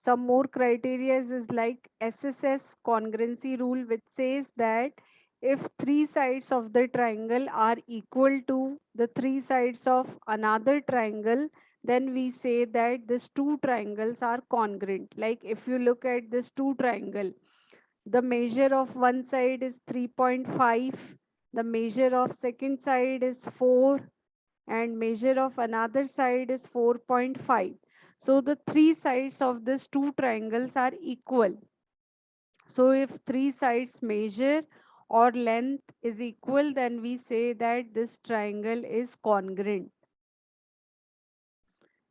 some more criteria is like SSS congruency rule, which says that if three sides of the triangle are equal to the three sides of another triangle, then we say that these two triangles are congruent. Like if you look at this two triangle, the measure of one side is 3.5, the measure of second side is 4, and measure of another side is 4.5. So the three sides of these two triangles are equal. So if three sides measure or length is equal, then we say that this triangle is congruent.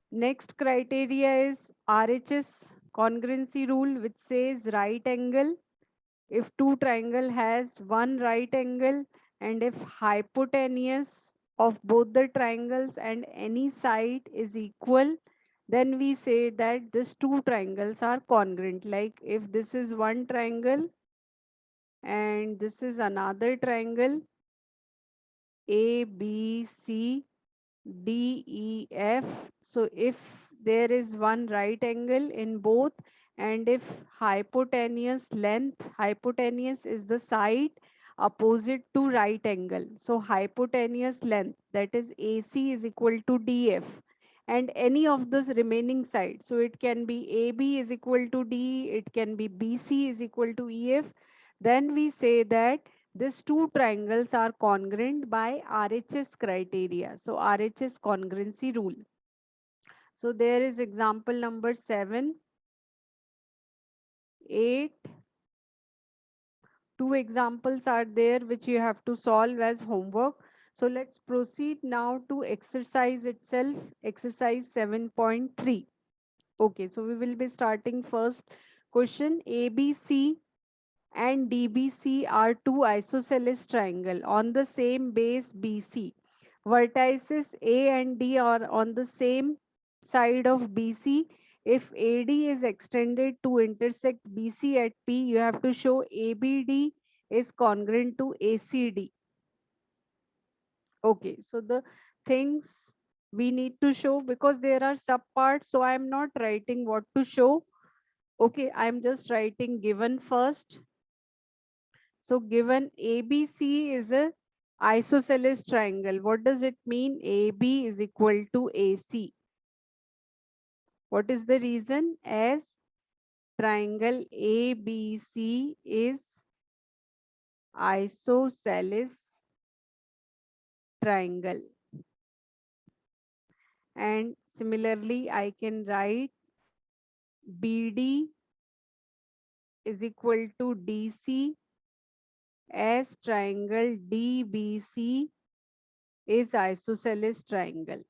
Next criteria is RHS congruency rule, which says right angle. If two triangle has one right angle, and if hypotenuse of both the triangles and any side is equal, then we say that these two triangles are congruent. Like if this is one triangle and this is another triangle, A, B, C, D, E, F. So if there is one right angle in both, and if hypotenuse length, hypotenuse is the side opposite to right angle. So hypotenuse length, that is AC, is equal to DF, and any of this remaining side. So it can be AB is equal to D, it can be BC is equal to EF. Then we say that these two triangles are congruent by RHS criteria. So RHS congruency rule. So there is example number 7, 8. Two examples are there which you have to solve as homework. So let's proceed now to exercise itself, exercise 7.3. Okay, so we will be starting first question. ABC and DBC are two isosceles triangle on the same base BC. Vertices A and D are on the same side of BC. If AD is extended to intersect BC at P, you have to show ABD is congruent to ACD. Okay, so the things we need to show, because there are subparts, so I am not writing what to show. Okay, I am just writing given first. So given ABC is a isosceles triangle. What does it mean? AB is equal to AC. What is the reason? As triangle ABC is isosceles triangle. And similarly, I can write BD is equal to DC as triangle DBC is isosceles triangle.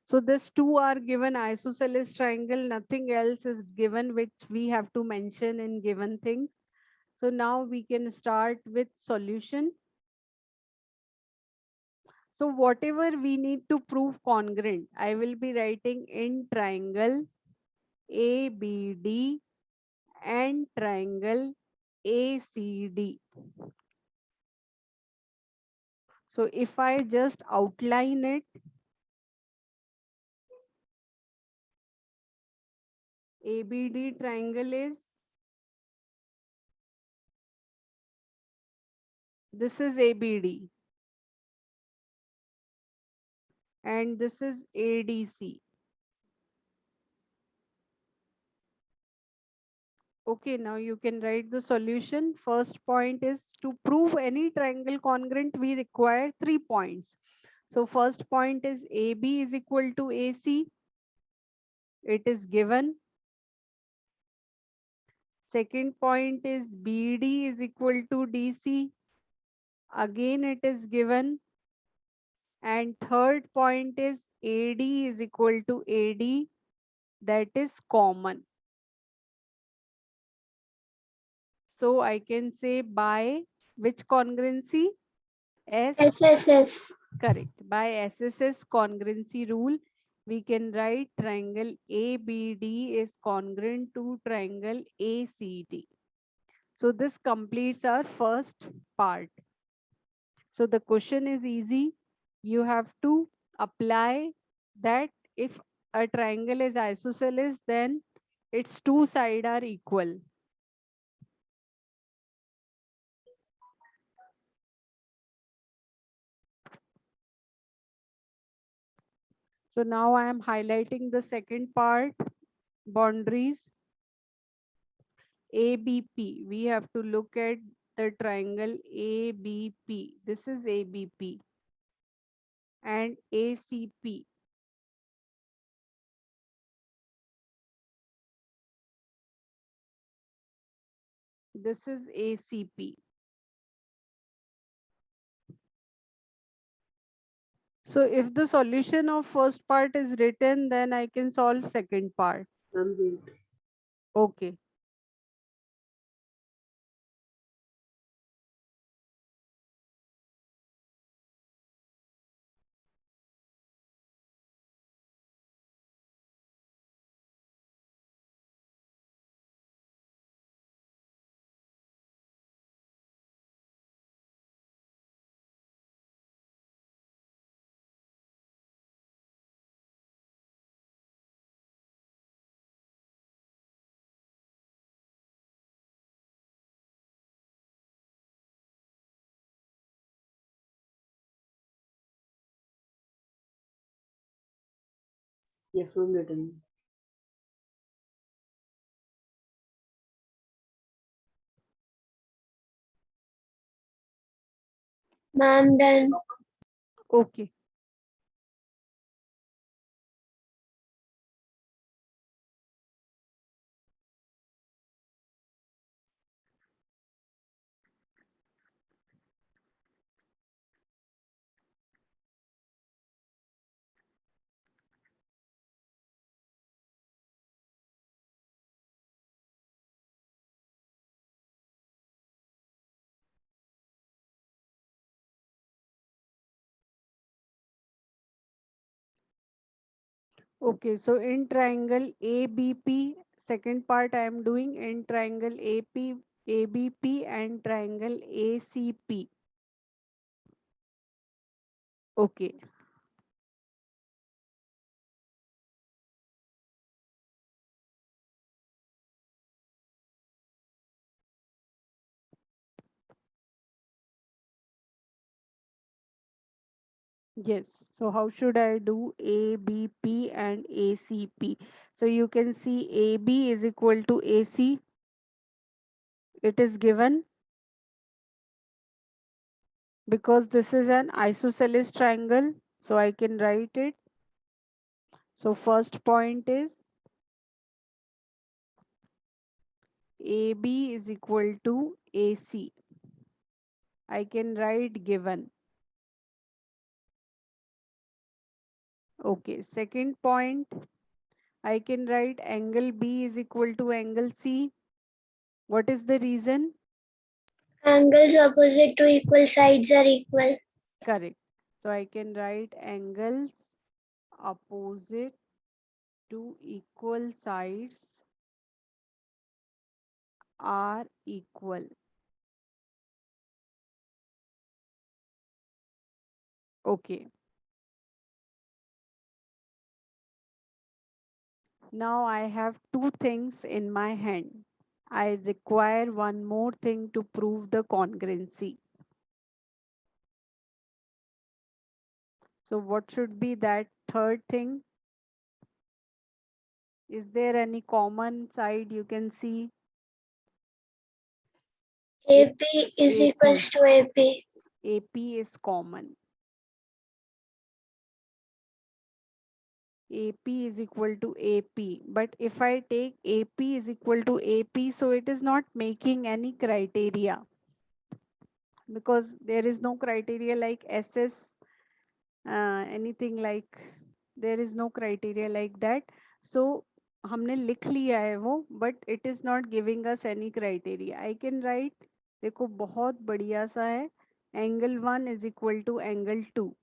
So this two are given isosceles triangle, nothing else is given which we have to mention in given things. So now we can start with solution. So whatever we need to prove congruent, I will be writing in triangle ABD and triangle ACD. So if I just outline it, ABD triangle is, this is ABD and this is ADC. Okay, now you can write the solution. First point is, to prove any triangle congruent, we require 3 points. So first point is AB is equal to AC. It is given. Second point is BD is equal to DC. Again, it is given. And third point is AD is equal to AD. That is common. So I can say by which congruency? SSS. Correct. By SSS congruency rule, we can write triangle ABD is congruent to triangle ACD. So this completes our first part. So the question is easy. You have to apply that if a triangle is isosceles, then its two sides are equal. So now I am highlighting the second part, boundaries. ABP, we have to look at the triangle ABP. This is ABP. And ACP. This is ACP. So if the solution of first part is written, then I can solve second part. Okay. Yes, ma'am, written. Ma'am, done. Okay. Okay, so in triangle ABP, second part I am doing in triangle ABP and triangle ACP. Okay. Yes. So how should I do ABP and ACP? So you can see AB is equal to AC. It is given because this is an isosceles triangle. So I can write it. So first point is AB is equal to AC. I can write given. Okay, second point, I can write angle B is equal to angle C. What is the reason? Angles opposite to equal sides are equal. Correct. So I can write angles opposite to equal sides are equal. Okay. Now I have two things in my hand. I require one more thing to prove the congruency. So what should be that third thing? Is there any common side you can see? AP is AP. equals to AP. AP is common. AP is equal to AP. But if I take AP is equal to AP, so it is not making any criteria because there is no criteria like SS, anything like there is no criteria like that. So हमने लिख लिया है वो but it is not giving us any criteria. I can write, देखो बहुत बढ़िया सा है, angle 1 is equal to angle 2.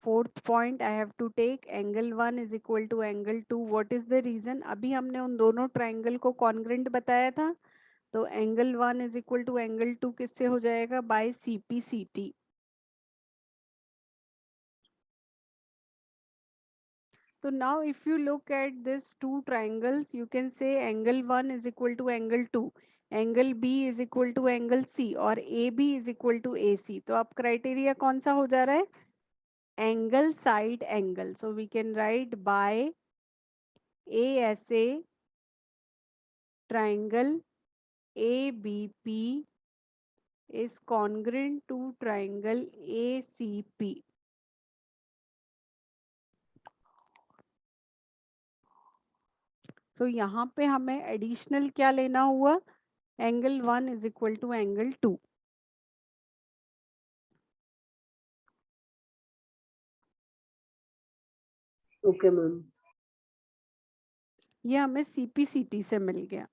Fourth point I have to take angle 1 is equal to angle 2. What is the reason? अभी हमने उन दोनों triangle को कॉन्ग्रेंट बताया था, तो angle 1 is equal to angle 2 किससे हो जाएगा? By CP CT. So now if you look at this two triangles, you can say angle 1 is equal to angle 2, angle B is equal to angle C और AB is equal to AC. तो अब criteria कौन सा हो जा रहा है? Angle side angle. So we can write by ASA triangle ABP is congruent to triangle ACP. So यहाँ पे हमें एडिशनल क्या लेना हुआ? Angle 1 is equal to angle 2. Okay, ma'am. ये हमें CPCT से मिल गया.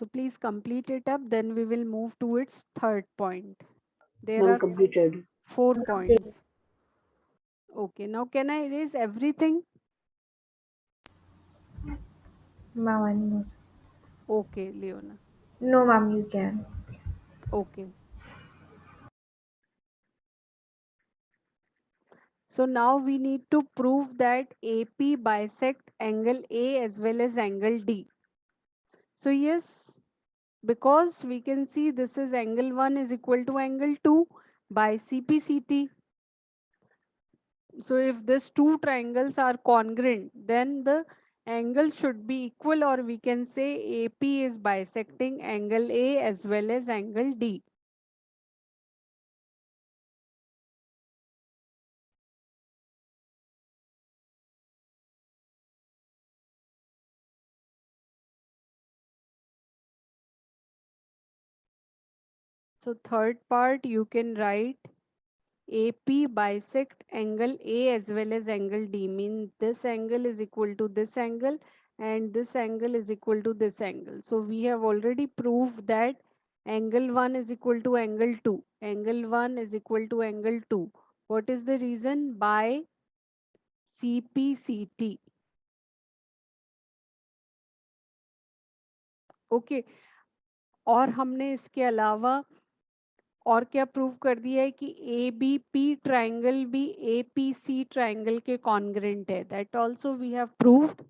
So please complete it up, then we will move to its third point. There Ma'am, are completed. 4 points. Okay, now can I erase everything? Ma'am, one more. Okay, Leona. No, ma'am, you can. Okay. So now we need to prove that AP bisect angle A as well as angle D. So yes, because we can see this is angle 1 is equal to angle 2 by CPCT. So if these two triangles are congruent, then the angle should be equal, or we can say AP is bisecting angle A as well as angle D. So third part you can write AP bisect angle A as well as angle D, mean this angle is equal to this angle and this angle is equal to this angle. So we have already proved that angle 1 is equal to angle 2. Angle 1 is equal to angle 2. What is the reason? By CPCT. Okay. और हमने इसके अलावा और क्या prove कर दिया है कि ABP ट्राइंगल भी APC ट्राइंगल के कॉन्ग्रेंट है. That also we have proved.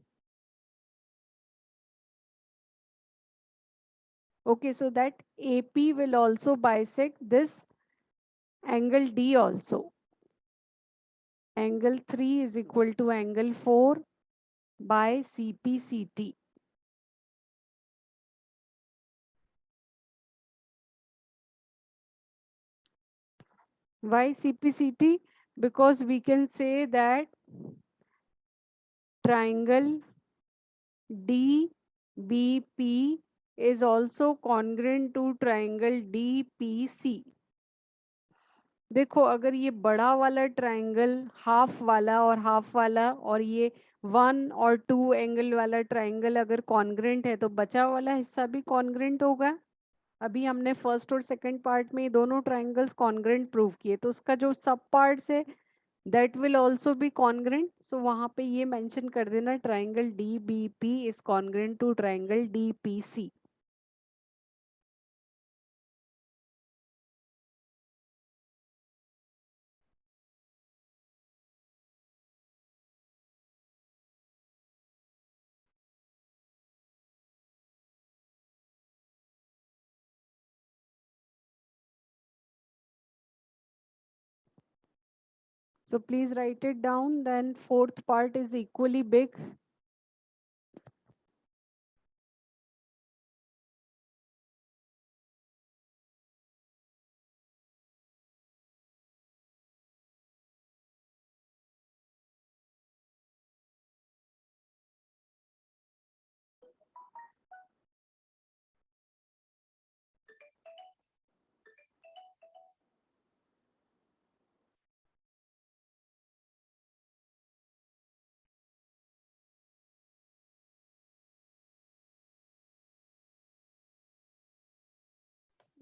Okay, so that AP will also bisect this angle D also. Angle 3 is equal to angle 4 by CPCT. Why CPCT? Because we can say that triangle DBP is also congruent to triangle DPC. देखो अगर ये बड़ा वाला triangle half वाला और half वाला और ये 1 और 2 एंगल वाला ट्राइंगल अगर कॉन्ग्रेंट है तो बचा वाला हिस्सा भी कॉन्ग्रेंट होगा. अभी हमने फर्स्ट और सेकंड पार्ट में दोनों ट्राइंगल्स कॉन्ग्रेंट प्रूव किए, तो उसका जो सब पार्ट्स है that will also be congruent. So वहां पे ये मेंशन कर देना triangle DBP is congruent to triangle DPC. So please write it down. Then fourth part is equally big.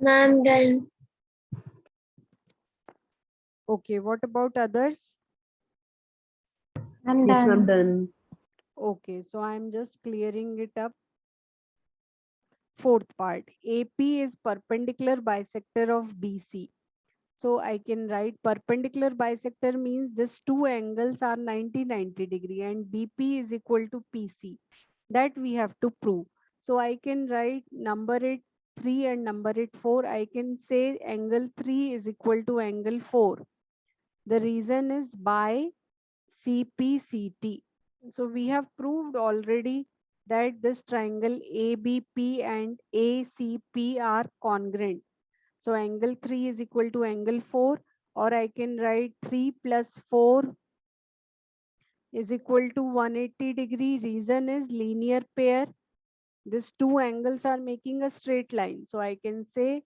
Ma'am, done. Okay, what about others? I'm Yes, ma'am, done. done. Okay, so I'm just clearing it up. Fourth part, AP is perpendicular bisector of BC. So I can write perpendicular bisector means these two angles are 90 degree and BP is equal to PC. That we have to prove. So I can write number it 3 and number it 4. I can say angle 3 is equal to angle 4. The reason is by CPCT. So we have proved already that this triangle ABP and ACP are congruent. So angle 3 is equal to angle 4, or I can write 3 plus 4 is equal to 180 degree. Reason is linear pair. These two angles are making a straight line. So I can say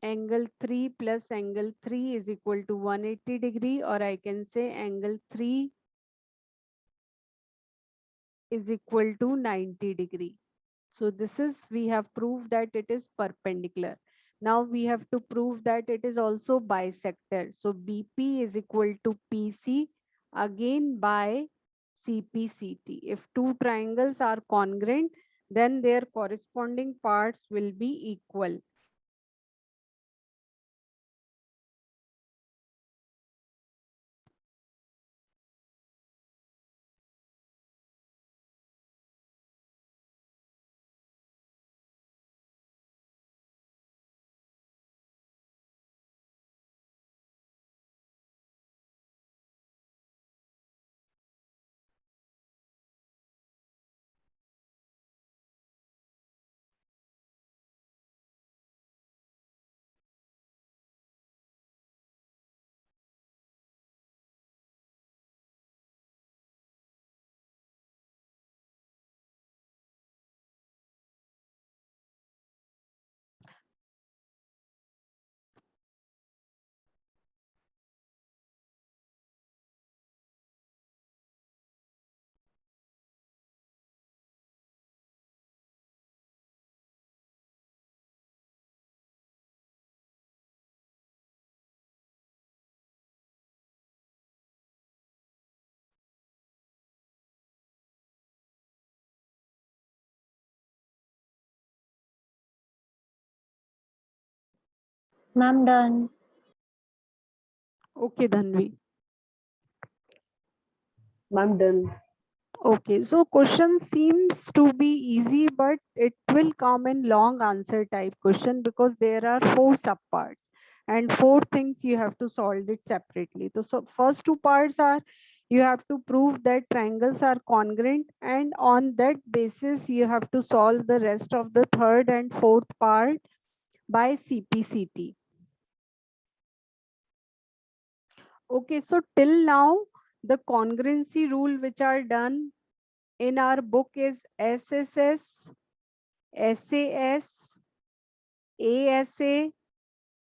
angle 3 plus angle 3 is equal to 180 degree, or I can say angle 3 is equal to 90 degree. So this is, we have proved that it is perpendicular. Now we have to prove that it is also bisector. So BP is equal to PC again by CPCT. If two triangles are congruent, then their corresponding parts will be equal. Ma'am, done. Okay, Dhanvi. Ma'am, done. Okay, so question seems to be easy, but it will come in long answer type question because there are 4 subparts and 4 things you have to solve it separately. So first 2 parts are you have to prove that triangles are congruent, and on that basis you have to solve the rest of the third and fourth part by CPCT. Okay, so till now the congruency rule which are done in our book is SSS, SAS, ASA,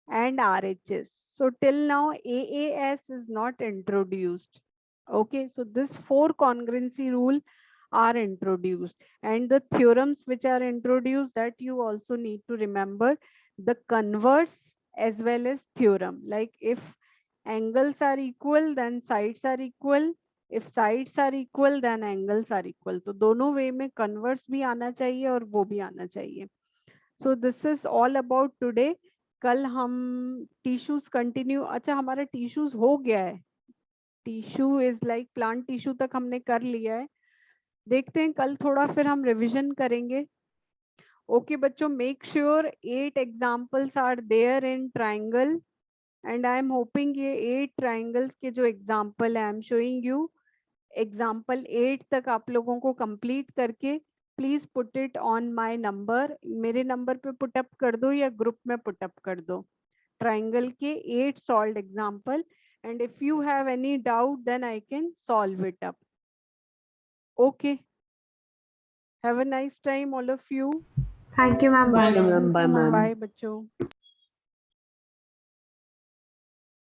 and RHS. So till now AAS is not introduced. Okay, so this 4 congruency rule are introduced, and the theorems which are introduced, that you also need to remember the converse as well as theorem. Like if angles are equal, then sides are equal. If sides are equal, then angles are equal. तो दोनों वे में converse भी आना चाहिए और वो भी आना चाहिए. So this is all about today. कल हम टिश्यूज कंटिन्यू, अच्छा हमारा टिश्यूज हो गया है. Tissue is like plant tissue तक हमने कर लिया है. देखते हैं कल थोड़ा फिर हम रिवीजन करेंगे. ओके बच्चों, make sure 8 examples are there in triangle, and I am hoping ये 8 ट्रायंगल्स के जो एग्जांपल है I am showing you, example 8 तक आप लोगों को कंप्लीट करके please put it on my number. मेरे नंबर पे पुटअप कर दो या ग्रुप में पुटअप कर दो ट्राइंगल के 8 solved example, and if you have any doubt then I can solve it up. Okay, have a nice time all of you. Thank you, ma'am. Bye, Bye. ma'am. Bye, ma'am. Bye बच्चों.